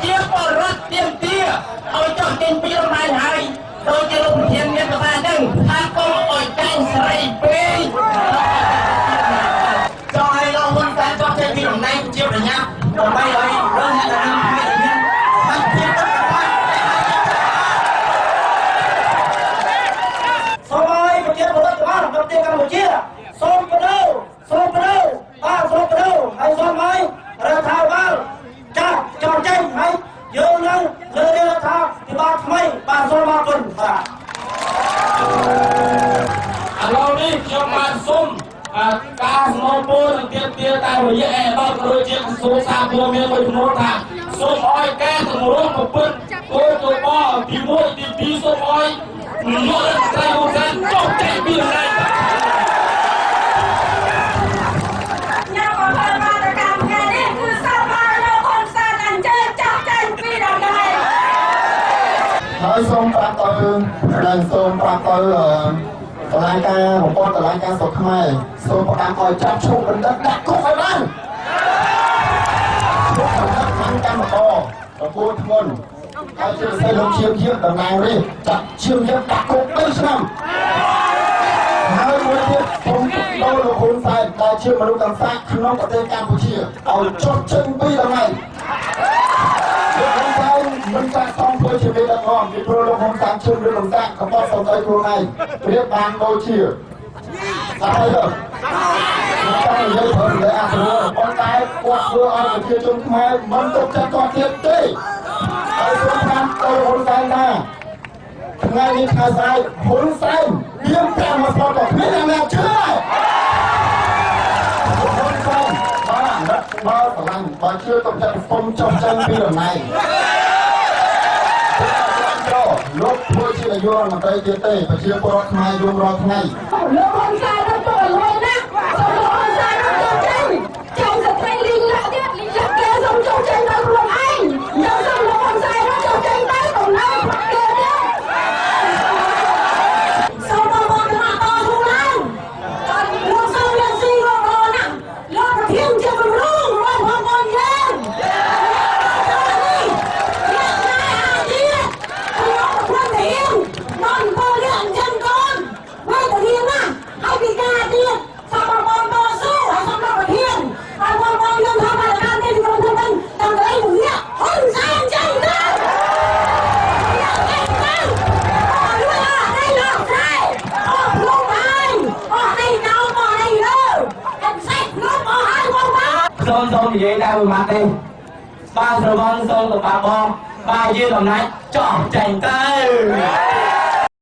ជាពលរដ្ឋទៀមទាឲ្យចុះចេញពីរំលាយហើយដោយជាលោកប្រធានមានប្រសាសន៍ចឹងថាកុំឲ្យចាញ់ស្រីពេកចង់ឲ្យលោកហ៊ុនសែនចុះចេញពីតំណែងជាប្រញាប់ដើម្បីឲ្យរឿងអ្នកដំណើរការនេះបានភាពសូមឲ្យប្រជាពលរដ្ឋទាំងអស់ក្នុងប្រទេសកម្ពុជាសូមបដូរបាទសូមបដូរហើយសូមឲ្យរដ្ឋាភិបាលចាត់ចោលចេញហើយយើងនឹងលើករដ្ឋាភិបាលថ្មីបាទសូមអរគុណបាទឥឡូវនេះខ្ញុំបានសូមការស្មូនពរនឹងទៀតតាមរយៈដល់ដូចជាក្រសួងសាធារណមានមួយចំនួនថាសូមឲ្យកែតម្រង់ប្រពន្ធគោលទបទី1ទី2សូមឲ្យលោករដ្ឋមន្ត្រីហ៊ុនសែនចុះចេញពីតំណែងហើយសូមប្រាប់ទៅនិងសូមប្រាប់ទៅតឡាយការប្រព័ន្ធតឡាយការស្រុកខ្មែរសូមប្រកាសឲ្យចាប់ឈប់បណ្ឌិតដាក់គុកឲ្យបានឈប់បណ្ឌិតខាងកម្មករប្រពន្ធធ្ងន់ហើយជាពិសេសលោកឈៀមតំណាងនេះចាក់ឈៀមដាក់គុក3ឆ្នាំហើយមួយទៀតผมដូរលោកហ៊ុនសែនដែលជាមនុស្សទាំងសាកក្នុងប្រទេសកម្ពុជាឲ្យចុះចេញពីតំណែងលោកហ៊ុនសែនមិនចាក់សំធ្វើជាមេដឹកនាំពីព្រោះលោកហ៊ុនសែនជឿនរឿងលំដាប់កបត់សំដីខ្លួនឯងប្រៀបបានដូចជាតែទៅតែនិយាយព្រមតែអត់รู้ប៉ុន្តែគាត់ធ្វើឲ្យប្រជាជនខ្មែរមិនទុកចិត្តគាត់ទៀតទេហើយសូមតាមទៅហ៊ុនសែនថាថ្ងៃនេះខែស្អែកហ៊ុនសែនមានប្រាំមកស្គាល់ក៏គ្មានអ្នកជឿដែរហ៊ុនសែនបើស្រឡាញ់បើជឿទុកចិត្តសុំចុះចេញពីតំណែងលោកធ្វើជានាយករដ្ឋមន្ត្រីទៀតទេប្រជាពលរដ្ឋខ្មែរយំរាល់ថ្ងៃលោកហ៊ុនសែនទៅលួយណាសូមលោកហ៊ុនសែនចុះចេញចាញ់ស្ត្រីលីងឡាក់ទៀតលីងឡាក់គេសូមចុះចេញដល់ខ្លួនឯងយើងសូមលោកហ៊ុនសែនចុះចេញទៅតំណែងប្រគេទៀតសូមបងប្អូនទាំងអស់តស៊ូឡើងលោកសូមលោកស៊ីលោករណាលោកប្រធានជាគំរូរបស់បងប្អូនយើងសូមនិយាយដែរមួយម៉ាត់ទេបាទស្រវឹងសូមទៅបាបងបាទយើងតំណែងចោះចេញទៅ